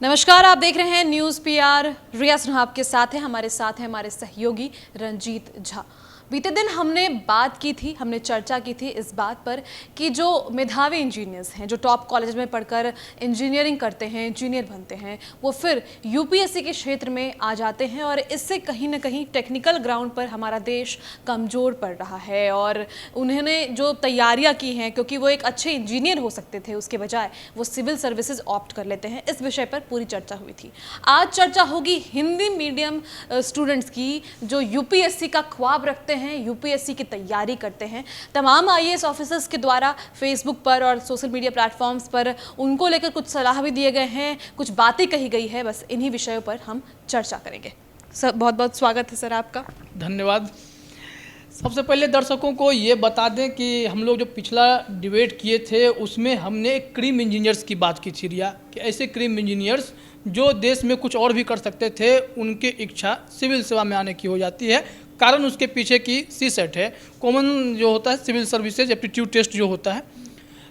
नमस्कार, आप देख रहे हैं न्यूज़ पीआर। रिया सिन्हा आपके साथ है, हमारे साथ है हमारे सहयोगी रंजीत झा। बीते दिन हमने बात की थी, हमने चर्चा की थी इस बात पर कि जो मेधावी इंजीनियर्स हैं, जो टॉप कॉलेज में पढ़कर इंजीनियरिंग करते हैं, इंजीनियर बनते हैं, वो फिर यूपीएससी के क्षेत्र में आ जाते हैं और इससे कहीं ना कहीं टेक्निकल ग्राउंड पर हमारा देश कमज़ोर पड़ रहा है। और उन्होंने जो तैयारियां की हैं, क्योंकि वो एक अच्छे इंजीनियर हो सकते थे, उसके बजाय वो सिविल सर्विसेज ऑप्ट कर लेते हैं। इस विषय पर पूरी चर्चा हुई थी। आज चर्चा होगी हिंदी मीडियम स्टूडेंट्स की, जो यूपीएससी का ख्वाब रखते हैं, यूपीएससी की तैयारी करते हैं। तमाम आईएएस ऑफिसर्स के द्वारा फेसबुक पर और सोशल मीडिया प्लेटफॉर्म्स पर उनको लेकर कुछ सलाह भी दिए गए हैं, कुछ बातें कही गई है। बस इन्हीं विषयों पर हम चर्चा करेंगे। सर, बहुत बहुत स्वागत है सर आपका। धन्यवाद। सबसे पहले दर्शकों को ये बता दें कि हम लोग जो पिछला डिबेट किए थे उसमें हमने क्रीम इंजीनियर्स की बात की थी रिया, कि ऐसे क्रीम इंजीनियर्स जो देश में कुछ और भी कर सकते थे, उनकी इच्छा सिविल सेवा में आने की हो जाती है। कारण उसके पीछे की सीसेट है, कॉमन जो होता है सिविल सर्विसेज एप्टीट्यूड टेस्ट जो होता है।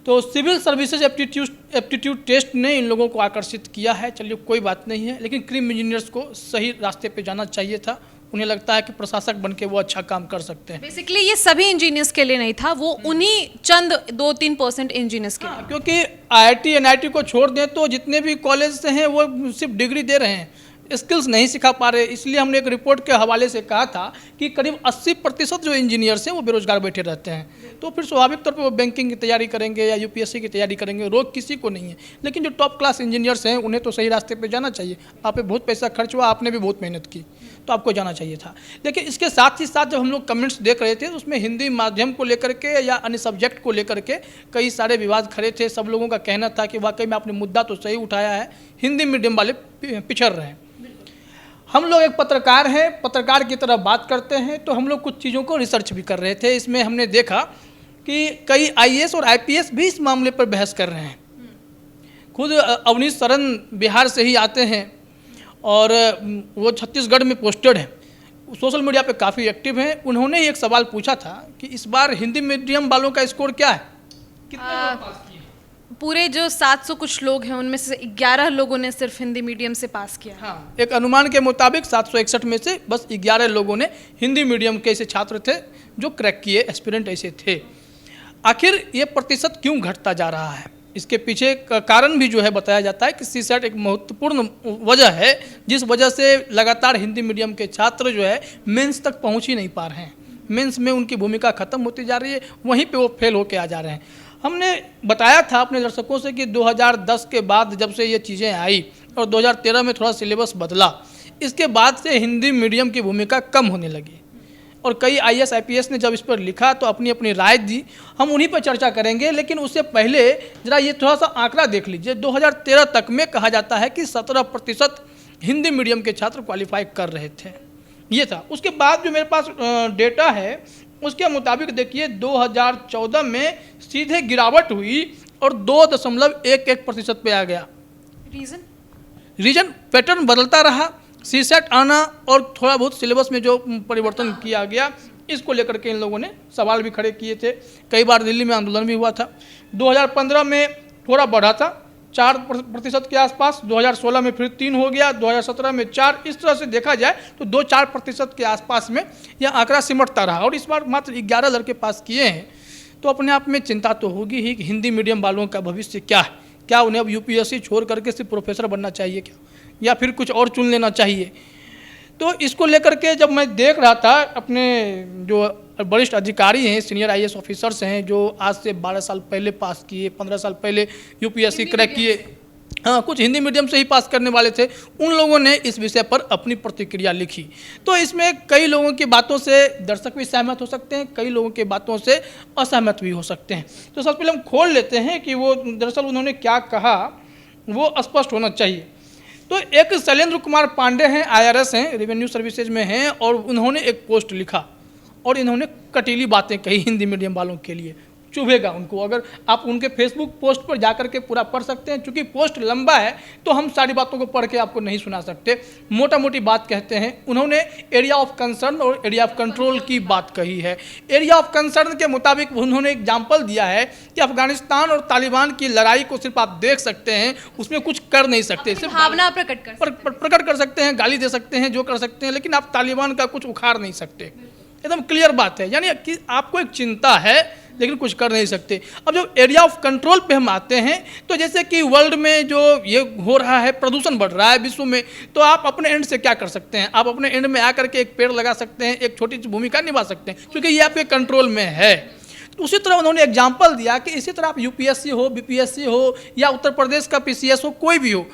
तो सिविल सर्विसेज एप्टीट्यूड टेस्ट ने इन लोगों को आकर्षित किया है। चलिए कोई बात नहीं है, लेकिन क्रीम इंजीनियर्स को सही रास्ते पे जाना चाहिए था। उन्हें लगता है कि प्रशासक बनके वो अच्छा काम कर सकते हैं। बेसिकली ये सभी इंजीनियर्स के लिए नहीं था, वो उन्हीं चंद 2-3% इंजीनियर्स के लिए। क्योंकि आईआईटी एनआईटी को छोड़ दें तो जितने भी कॉलेज से हैं वो सिर्फ डिग्री दे रहे हैं, स्किल्स नहीं सिखा पा रहे। इसलिए हमने एक रिपोर्ट के हवाले से कहा था कि करीब 80% जो इंजीनियर्स हैं वो बेरोजगार बैठे रहते हैं। तो फिर स्वाभाविक तौर पे वो बैंकिंग की तैयारी करेंगे या यूपीएससी की तैयारी करेंगे, रोक किसी को नहीं है। लेकिन जो टॉप क्लास इंजीनियर्स हैं उन्हें तो सही रास्ते पे जाना चाहिए। आप पे बहुत पैसा खर्च हुआ, आपने भी बहुत मेहनत की, तो आपको जाना चाहिए था। लेकिन इसके साथ ही साथ जब हम लोग कमेंट्स देख रहे थे तो उसमें हिंदी माध्यम को लेकर के या अन्य सब्जेक्ट को लेकर के कई सारे विवाद खड़े थे। सब लोगों का कहना था कि वाकई में आपने मुद्दा तो सही उठाया है, हिंदी मीडियम वाले पिछड़ रहे हैं। हम लोग एक पत्रकार हैं, पत्रकार की तरह बात करते हैं, तो हम लोग कुछ चीज़ों को रिसर्च भी कर रहे थे। इसमें हमने देखा कि कई आईएएस और आईपीएस भी इस मामले पर बहस कर रहे हैं। खुद अवनीश सरन बिहार से ही आते हैं और वो छत्तीसगढ़ में पोस्टेड हैं, सोशल मीडिया पे काफ़ी एक्टिव हैं। उन्होंने एक सवाल पूछा था कि इस बार हिंदी मीडियम वालों का स्कोर क्या है, कितने लोग पास किए? पूरे जो 700 कुछ लोग हैं उनमें से 11 लोगों ने सिर्फ हिंदी मीडियम से पास किया। हाँ, एक अनुमान के मुताबिक 761 में से बस 11 लोगों ने हिंदी मीडियम के ऐसे छात्र थे जो क्रैक किए, एस्पिरेंट ऐसे थे। आखिर ये प्रतिशत क्यों घटता जा रहा है? इसके पीछे का कारण भी जो है बताया जाता है कि सीसेट एक महत्वपूर्ण वजह है, जिस वजह से लगातार हिंदी मीडियम के छात्र जो है मेंस तक पहुँच ही नहीं पा रहे हैं। मेंस में उनकी भूमिका खत्म होती जा रही है, वहीं पे वो फेल होके आ जा रहे हैं। हमने बताया था अपने दर्शकों से कि 2010 के बाद जब से ये चीज़ें आई और 2013 में थोड़ा सिलेबस बदला, इसके बाद से हिंदी मीडियम की भूमिका कम होने लगी। और कई आईएएस आईपीएस ने जब इस पर लिखा तो अपनी अपनी राय दी, हम उन्हीं पर चर्चा करेंगे। लेकिन उससे पहले जरा ये थोड़ा सा आंकड़ा देख लीजिए। 2013 तक में कहा जाता है कि 17% हिंदी मीडियम के छात्र क्वालिफाई कर रहे थे, ये था। उसके बाद जो मेरे पास डेटा है उसके मुताबिक देखिए 2014 में सीधे गिरावट हुई और 2.11% पे आ गया। रीजन पैटर्न बदलता रहा, सीसेट आना और थोड़ा बहुत सिलेबस में जो परिवर्तन किया गया, इसको लेकर के इन लोगों ने सवाल भी खड़े किए थे। कई बार दिल्ली में आंदोलन भी हुआ था। 2015 में थोड़ा बढ़ा था 4% के आसपास, 2016 में फिर 3 हो गया, 2017 में 4। इस तरह से देखा जाए तो 2-4% के आसपास में यह आंकड़ा सिमटता रहा। और इस बार मात्र 11 लड़के पास किए हैं, तो अपने आप में चिंता तो होगी ही कि हिंदी मीडियम वालों का भविष्य क्या है। क्या उन्हें अब यूपीएससी छोड़ करके सिर्फ प्रोफेसर बनना चाहिए क्या, या फिर कुछ और चुन लेना चाहिए? तो इसको लेकर के जब मैं देख रहा था, अपने जो वरिष्ठ अधिकारी हैं, सीनियर आईएएस ऑफिसर्स हैं, जो आज से 12 साल पहले पास किए, 15 साल पहले यूपीएससी क्रैक किए, हाँ कुछ हिंदी मीडियम से ही पास करने वाले थे, उन लोगों ने इस विषय पर अपनी प्रतिक्रिया लिखी। तो इसमें कई लोगों की बातों से दर्शक भी सहमत हो सकते हैं, कई लोगों की बातों से असहमत भी हो सकते हैं। तो सबसे पहले हम खोल लेते हैं कि वो दरअसल उन्होंने क्या कहा, वो स्पष्ट होना चाहिए। तो एक शैलेंद्र कुमार पांडे हैं, आईआरएस हैं, रेवेन्यू सर्विसेज में हैं, और उन्होंने एक पोस्ट लिखा और इन्होंने कटीली बातें कही हिंदी मीडियम वालों के लिए। चुभेगा उनको। अगर आप उनके फेसबुक पोस्ट पर जाकर के पूरा पढ़ सकते हैं, क्योंकि पोस्ट लंबा है तो हम सारी बातों को पढ़ के आपको नहीं सुना सकते। मोटा मोटी बात कहते हैं, उन्होंने एरिया ऑफ कंसर्न और एरिया ऑफ कंट्रोल की बात कही है। एरिया ऑफ कंसर्न के मुताबिक उन्होंने एग्जाम्पल दिया है कि अफगानिस्तान और तालिबान की लड़ाई को सिर्फ आप देख सकते हैं, उसमें कुछ कर नहीं सकते, सिर्फ भावना प्रकट कर सकते हैं, गाली दे सकते हैं, जो कर सकते हैं, लेकिन आप तालिबान का कुछ उखाड़ नहीं सकते। एकदम क्लियर बात है, यानी कि आपको एक चिंता है लेकिन कुछ कर नहीं सकते। अब जब एरिया ऑफ कंट्रोल पे हम आते हैं, तो जैसे कि वर्ल्ड में जो ये हो रहा है, प्रदूषण बढ़ रहा है विश्व में, तो आप अपने एंड से क्या कर सकते हैं? आप अपने एंड में आकर के एक पेड़ लगा सकते हैं, एक छोटी सी भूमिका निभा सकते हैं, क्योंकि ये आपके कंट्रोल में है। तो उसी तरह उन्होंने एग्जाम्पल दिया कि इसी तरह आप यूपीएससी हो, बीपीएससी हो, या उत्तर प्रदेश का पीसीएस हो, कोई भी हो,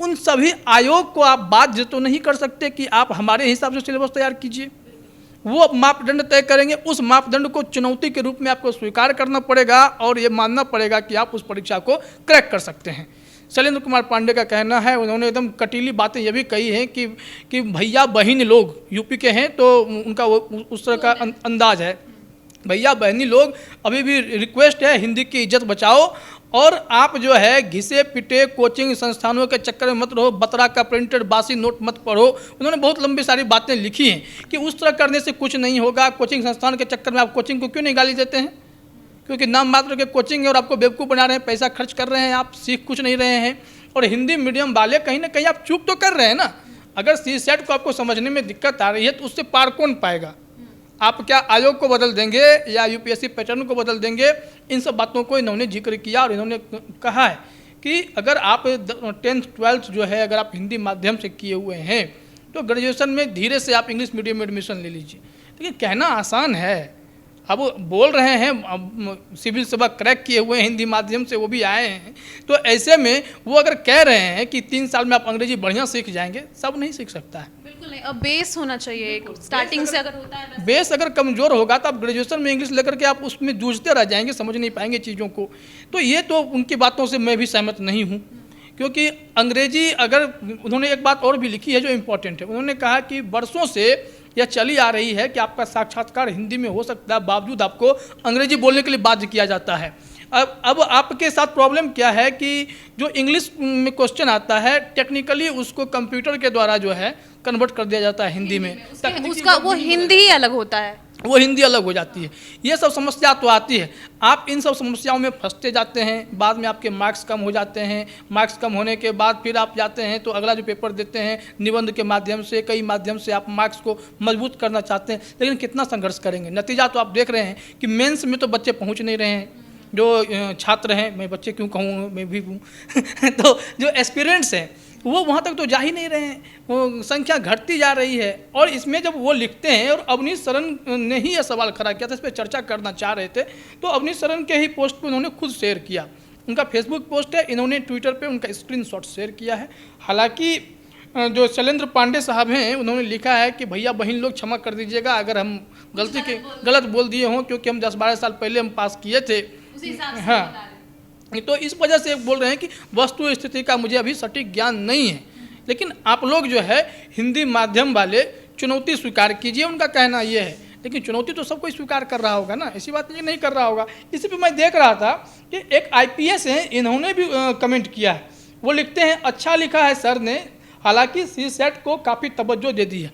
उन सभी आयोग को आप बाध्य तो नहीं कर सकते कि आप हमारे हिसाब से सिलेबस तैयार कीजिए। वो मापदंड तय करेंगे, उस मापदंड को चुनौती के रूप में आपको स्वीकार करना पड़ेगा और ये मानना पड़ेगा कि आप उस परीक्षा को क्रैक कर सकते हैं। शैलेंद्र कुमार पांडे का कहना है, उन्होंने एकदम कटीली बातें ये भी कही हैं कि भैया बहन लोग यूपी के हैं, तो उनका वो उस तरह का अंदाज है। भैया बहनी लोग, अभी भी रिक्वेस्ट है, हिंदी की इज्जत बचाओ, और आप जो है घिसे पिटे कोचिंग संस्थानों के चक्कर में मत रहो, बतरा का प्रिंटेड बासी नोट मत पढ़ो। उन्होंने बहुत लंबी सारी बातें लिखी हैं कि उस तरह करने से कुछ नहीं होगा। कोचिंग संस्थान के चक्कर में आप कोचिंग को क्यों नहीं गाली देते हैं? क्योंकि नाम मात्र के कोचिंग है और आपको बेवकूफ़ बना रहे हैं, पैसा खर्च कर रहे हैं, आप सीख कुछ नहीं रहे हैं। और हिंदी मीडियम वाले कहीं ना कहीं आप चूक तो कर रहे हैं ना। अगर CSET को आपको समझने में दिक्कत आ रही है तो उससे पार कौन पाएगा? आप क्या आयोग को बदल देंगे या यूपीएससी पैटर्न को बदल देंगे? इन सब बातों को इन्होंने जिक्र किया और इन्होंने कहा है कि अगर आप 10th 12th जो है अगर आप हिंदी माध्यम से किए हुए हैं तो ग्रेजुएशन में धीरे से आप इंग्लिश मीडियम में एडमिशन ले लीजिए। लेकिन कहना आसान है, अब बोल रहे हैं, अब सिविल सेवा क्रैक किए हुए हैं, हिंदी माध्यम से वो भी आए हैं, तो ऐसे में वो अगर कह रहे हैं कि 3 साल में आप अंग्रेजी बढ़िया सीख जाएंगे, सब नहीं सीख सकता है। बिल्कुल नहीं, अब बेस होना चाहिए एक स्टार्टिंग से अगर होता है। बेस अगर कमज़ोर होगा तो आप ग्रेजुएशन में इंग्लिश लेकर के आप उसमें जूझते रह जाएंगे, समझ नहीं पाएंगे चीज़ों को। तो ये तो उनकी बातों से मैं भी सहमत नहीं हूँ, क्योंकि अंग्रेजी अगर उन्होंने एक बात और भी लिखी है जो इम्पोर्टेंट है। उन्होंने कहा कि वर्षों से यह चली आ रही है कि आपका साक्षात्कार हिंदी में हो सकता है, बावजूद आपको अंग्रेजी बोलने के लिए बाध्य किया जाता है। अब आपके साथ प्रॉब्लम क्या है कि जो इंग्लिश में क्वेश्चन आता है, टेक्निकली उसको कंप्यूटर के द्वारा जो है कन्वर्ट कर दिया जाता है हिंदी में। उसका वो हिंदी ही अलग होता है, वो हिंदी अलग हो जाती है। ये सब समस्या तो आती है, आप इन सब समस्याओं में फंसते जाते हैं, बाद में आपके मार्क्स कम हो जाते हैं। मार्क्स कम होने के बाद फिर आप जाते हैं तो अगला जो पेपर देते हैं निबंध के माध्यम से, कई माध्यम से आप मार्क्स को मजबूत करना चाहते हैं, लेकिन कितना संघर्ष करेंगे? नतीजा तो आप देख रहे हैं कि मेंस में तो बच्चे पहुंच नहीं रहे हैं। जो छात्र हैं, मैं बच्चे क्यों कहूँ, मैं भी हूँ तो जो एस्पिरेंट्स हैं वो वहाँ तक तो जा ही नहीं रहे हैं, वो संख्या घटती जा रही है। और इसमें जब वो लिखते हैं, और अवनीश शरण ने ही यह सवाल खड़ा किया था, इस पर चर्चा करना चाह रहे थे, तो अवनीश शरण के ही पोस्ट पे उन्होंने खुद शेयर किया। उनका फेसबुक पोस्ट है, इन्होंने ट्विटर पे उनका स्क्रीनशॉट शेयर किया है। हालांकि जो शैलेंद्र पांडे साहब हैं, उन्होंने लिखा है कि भैया बहन लोग क्षमा कर दीजिएगा अगर हम गलत बोल दिए हों, क्योंकि हम 10-12 साल पहले हम पास किए थे। हाँ, तो इस वजह से बोल रहे हैं कि वस्तु स्थिति का मुझे अभी सटीक ज्ञान नहीं है, लेकिन आप लोग जो है हिंदी माध्यम वाले चुनौती स्वीकार कीजिए, उनका कहना ये है। लेकिन चुनौती तो सब कोई स्वीकार कर रहा होगा ना, ऐसी बात नहीं कर रहा होगा। इसी पे मैं देख रहा था कि एक IPS है, इन्होंने भी कमेंट किया है। वो लिखते हैं, अच्छा लिखा है सर ने, हालांकि CSET को काफ़ी तवज्जो दे दी है।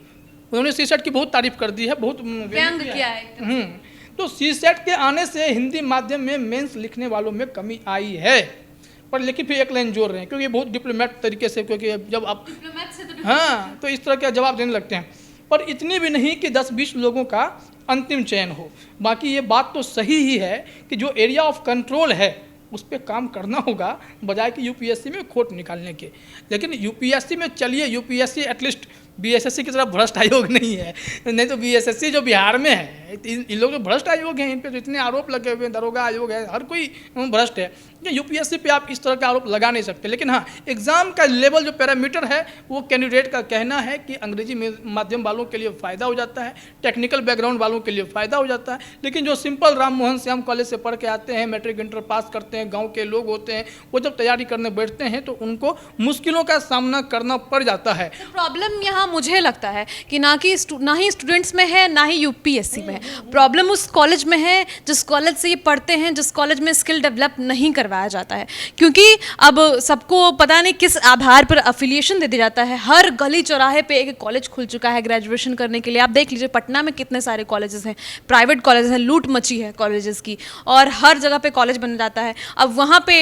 उन्होंने CSET की बहुत तारीफ कर दी है, बहुत व्यंग किया है। तो CSET के आने से हिंदी माध्यम में मेंस लिखने वालों में कमी आई है, पर लेकिन फिर एक लाइन जोड़ रहे हैं, क्योंकि बहुत डिप्लोमेट तरीके से, क्योंकि जब आप हाँ तो इस तरह का जवाब देने लगते हैं। पर इतनी भी नहीं कि 10-20 लोगों का अंतिम चयन हो। बाकी ये बात तो सही ही है कि जो एरिया ऑफ कंट्रोल है उस पर काम करना होगा, बजाय कि UPSC में खोट निकालने के। लेकिन UPSC में चलिए, UPSC एटलीस्ट BSSC की तरह भ्रष्ट आयोग नहीं है, नहीं तो BSSC जो बिहार में है, इन लोग तो भ्रष्ट आयोग हैं, इन पे तो इतने आरोप लगे हुए हैं, दरोगा आयोग है, हर कोई भ्रष्ट है। UPSC पे आप इस तरह का आरोप लगा नहीं सकते। लेकिन हाँ, एग्ज़ाम का लेवल जो पैरामीटर है, वो कैंडिडेट का कहना है कि अंग्रेजी माध्यम वालों के लिए फ़ायदा हो जाता है, टेक्निकल बैकग्राउंड वालों के लिए फ़ायदा हो जाता है। लेकिन जो सिंपल राम मोहन श्याम कॉलेज से पढ़ के आते हैं, मैट्रिक इंटर पास करते हैं, गाँव के लोग होते हैं, वो जब तैयारी करने बैठते हैं तो उनको मुश्किलों का सामना करना पड़ जाता है। प्रॉब्लम यहाँ जहां मुझे लगता है कि ना ही स्टूडेंट्स में है, ना ही यूपीएससी में है। प्रॉब्लम उस कॉलेज में है जिस कॉलेज से ये पढ़ते हैं, जिस कॉलेज में स्किल डेवलप नहीं करवाया जाता है। क्योंकि अब सबको पता नहीं किस आधार पर अफिलिएशन दे दिया जाता है। हर गली चौराहे पे एक कॉलेज खुल चुका है ग्रेजुएशन करने के लिए। आप देख लीजिए पटना में कितने सारे कॉलेजेस हैं, प्राइवेट कॉलेज हैं, लूट मची है कॉलेजेस की, और हर जगह पे कॉलेज बन जाता है। अब वहाँ पे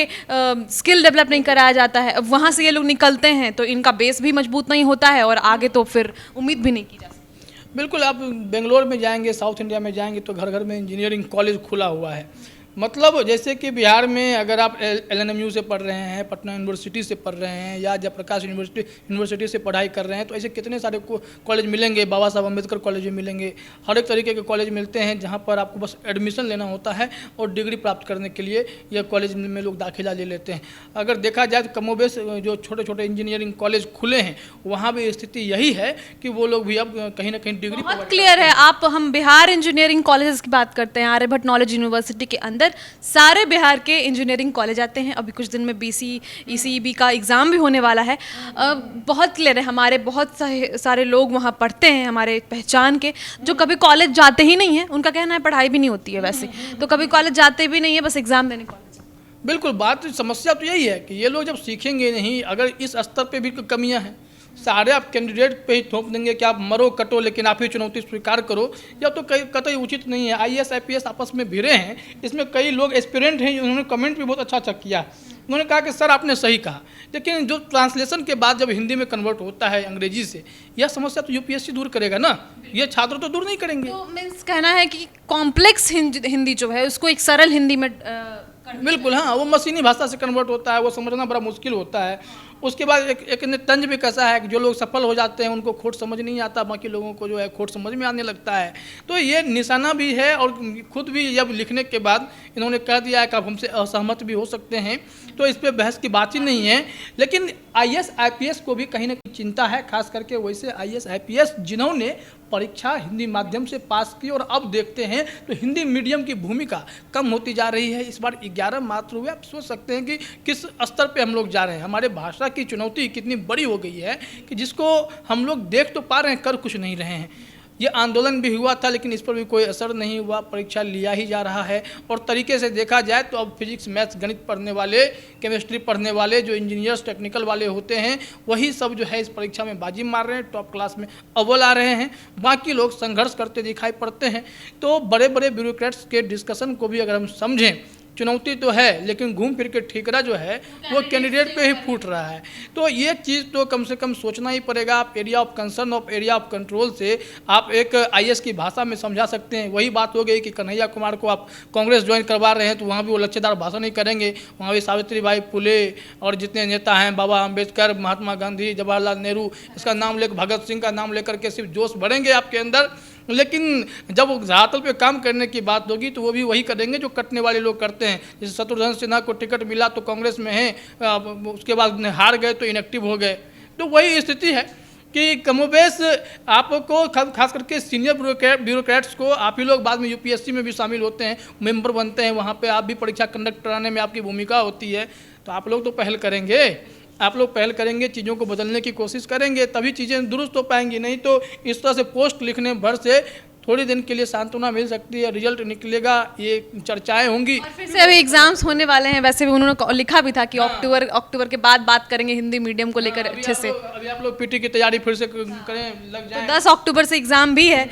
स्किल डेवलप नहीं कराया जाता है। अब वहाँ से ये लोग निकलते हैं तो इनका बेस भी मजबूत नहीं होता है, और आगे तो फिर उम्मीद भी नहीं की जा सकती। बिल्कुल, आप बेंगलोर में जाएंगे, साउथ इंडिया में जाएंगे तो घर घर में इंजीनियरिंग कॉलेज खुला हुआ है। मतलब जैसे कि बिहार में अगर आप LNMU से पढ़ रहे हैं, पटना यूनिवर्सिटी से पढ़ रहे हैं, या जयप्रकाश यूनिवर्सिटी से पढ़ाई कर रहे हैं, तो ऐसे कितने सारे कॉलेज मिलेंगे। बाबा साहब अम्बेडकर कॉलेज में मिलेंगे, हर एक तरीके के कॉलेज मिलते हैं जहाँ पर आपको बस एडमिशन लेना होता है और डिग्री प्राप्त करने के लिए यह कॉलेज में लोग दाखिला ले लेते हैं। अगर देखा जाए तो कमोबेश जो छोटे छोटे इंजीनियरिंग कॉलेज खुले हैं वहाँ भी स्थिति यही है कि वो लोग भी अब कहीं ना कहीं डिग्री बहुत क्लियर है। आप हम बिहार इंजीनियरिंग कॉलेजेस की बात करते हैं, आर्यभट्ट नॉलेज यूनिवर्सिटी के अंदर सारे बिहार के इंजीनियरिंग कॉलेज आते हैं। अभी कुछ दिन में BC ECEB का एग्ज़ाम भी होने वाला है। बहुत क्लियर है, हमारे बहुत सारे लोग वहाँ पढ़ते हैं, हमारे पहचान के, जो कभी कॉलेज जाते ही नहीं हैं। उनका कहना है पढ़ाई भी नहीं होती है वैसे, तो कभी कॉलेज जाते भी नहीं है, बस एग्ज़ाम देने कॉलेज। बिल्कुल, बात समस्या तो यही है कि ये लोग जब सीखेंगे नहीं, अगर इस स्तर पे भी कमियां हैं, सारे आप कैंडिडेट पे ही थोप देंगे कि आप मरो कटो लेकिन आप ही चुनौती स्वीकार करो, या तो कई कतई उचित नहीं है। IAS IPS आपस में भिड़े हैं। इसमें कई लोग एस्पिरेंट हैं, उन्होंने कमेंट भी बहुत अच्छा किया। उन्होंने कहा कि सर आपने सही कहा, लेकिन जो ट्रांसलेशन के बाद जब हिंदी में कन्वर्ट होता है अंग्रेजी से, यह समस्या तो UPSC दूर करेगा ना, ये छात्र तो दूर नहीं करेंगे। तो मीन्स कहना है कि कॉम्प्लेक्स हिंदी जो है उसको एक सरल हिंदी में बिल्कुल, हाँ, वो मशीनी भाषा से कन्वर्ट होता है, वो समझना बड़ा मुश्किल होता है। उसके बाद एक ने तंज भी कैसा है कि जो लोग सफल हो जाते हैं उनको खोट समझ नहीं आता, बाकी लोगों को जो है खोट समझ में आने लगता है। तो ये निशाना भी है, और खुद भी जब लिखने के बाद इन्होंने कह दिया है कि आप हमसे असहमत भी हो सकते हैं, तो इस पर बहस की बात ही नहीं है। लेकिन IAS IPS को भी कहीं ना कहीं चिंता है, खास करके वैसे IAS IPS जिन्होंने परीक्षा हिंदी माध्यम से पास की और अब देखते हैं तो हिंदी मीडियम की भूमिका कम होती जा रही है। इस बार 11 मात्र हुए। आप सोच सकते हैं कि किस स्तर पे हम लोग जा रहे हैं। हमारे भाषा की चुनौती कितनी बड़ी हो गई है कि जिसको हम लोग देख तो पा रहे हैं, कर कुछ नहीं रहे हैं। ये आंदोलन भी हुआ था लेकिन इस पर भी कोई असर नहीं हुआ, परीक्षा लिया ही जा रहा है। और तरीके से देखा जाए तो अब फिजिक्स मैथ्स गणित पढ़ने वाले, केमिस्ट्री पढ़ने वाले, जो इंजीनियर्स टेक्निकल वाले होते हैं, वही सब जो है इस परीक्षा में बाजी मार रहे हैं, टॉप क्लास में अव्वल आ रहे हैं। बाकी लोग संघर्ष करते दिखाई पड़ते हैं। तो बड़े बड़े ब्यूरोक्रेट्स के डिस्कशन को भी अगर हम समझें, चुनौती तो है लेकिन घूम फिर के ठीकरा जो है वो कैंडिडेट पे ही फूट रहा है। तो ये चीज़ तो कम से कम सोचना ही पड़ेगा। आप एरिया ऑफ कंसर्न और एरिया ऑफ कंट्रोल से आप एक IAS की भाषा में समझा सकते हैं। वही बात हो गई कि कन्हैया कुमार को आप कांग्रेस ज्वाइन करवा रहे हैं तो वहाँ भी वो लच्छेदार भाषण नहीं करेंगे, वहाँ भी सावित्री बाई फुले और जितने नेता हैं, बाबा अम्बेडकर, महात्मा गांधी, जवाहरलाल नेहरू, इसका नाम लेकर, भगत सिंह का नाम लेकर के सिर्फ जोश बढ़ेंगे आपके अंदर। लेकिन जब धरातल पे काम करने की बात होगी तो वो भी वही करेंगे जो कटने वाले लोग करते हैं। जैसे शत्रुघ्न सिन्हा को टिकट मिला तो कांग्रेस में है, उसके बाद हार गए तो इनएक्टिव हो गए। तो वही स्थिति है कि कमोबेश आपको खास करके सीनियर ब्यूरोक्रेट्स को, आप ही लोग बाद में UPSC में भी शामिल होते हैं, मेंबर बनते हैं, वहाँ पे आप भी परीक्षा कंडक्ट कराने में आपकी भूमिका होती है। तो आप लोग तो पहल करेंगे, आप लोग पहल करेंगे, चीज़ों को बदलने की कोशिश करेंगे, तभी चीज़ें दुरुस्त हो पाएंगी। नहीं तो इस तरह से पोस्ट लिखने भर से थोड़ी दिन के लिए सांत्वना मिल सकती है, रिजल्ट निकलेगा, ये चर्चाएं होंगी। और फिर से अभी एग्जाम्स होने वाले हैं। वैसे भी उन्होंने लिखा भी था कि अक्टूबर के बाद बात करेंगे हिंदी मीडियम को लेकर अच्छे से। अभी आप लोग PT की तैयारी फिर से करें, लग जाए। तो 10 अक्टूबर से एग्जाम भी है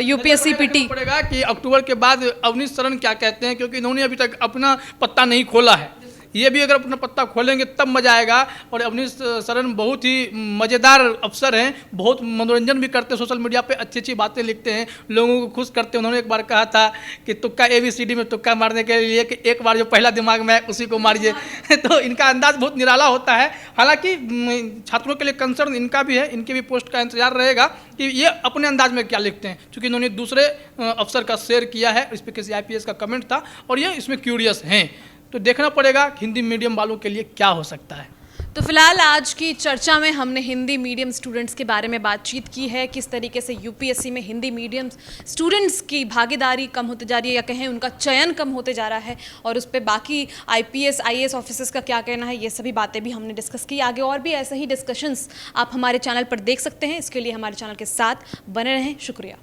UPSC PT। पड़ेगा कि अक्टूबर के बाद अवनीश शरण क्या कहते हैं, क्योंकि इन्होंने अभी तक अपना पत्ता नहीं खोला है। ये भी अगर अपना पत्ता खोलेंगे तब मजा आएगा। और अवनीश शरण बहुत ही मज़ेदार अफसर हैं, बहुत मनोरंजन भी करते हैं, सोशल मीडिया पे अच्छी अच्छी बातें लिखते हैं, लोगों को खुश करते हैं। उन्होंने एक बार कहा था कि तुक्का ABCD में तुक्का मारने के लिए कि एक बार जो पहला दिमाग में आए उसी को मारिए। तो इनका अंदाज बहुत निराला होता है। हालांकि छात्रों के लिए कंसर्न इनका भी है, इनके भी पोस्ट का इंतजार रहेगा कि ये अपने अंदाज में क्या लिखते हैं, क्योंकि इन्होंने दूसरे अफसर का शेयर किया है, इस पर किसी IPS का कमेंट था और ये इसमें क्यूरियस हैं। तो देखना पड़ेगा हिंदी मीडियम वालों के लिए क्या हो सकता है। तो फिलहाल आज की चर्चा में हमने हिंदी मीडियम स्टूडेंट्स के बारे में बातचीत की है, किस तरीके से यूपीएससी में हिंदी मीडियम स्टूडेंट्स की भागीदारी कम होते जा रही है या कहें उनका चयन कम होते जा रहा है, और उस पर बाकी आईपीएस आईएएस ऑफिसर्स का क्या कहना है, ये सभी बातें भी हमने डिस्कस की। आगे और भी ऐसे ही डिस्कशंस आप हमारे चैनल पर देख सकते हैं। इसके लिए हमारे चैनल के साथ बने रहें। शुक्रिया।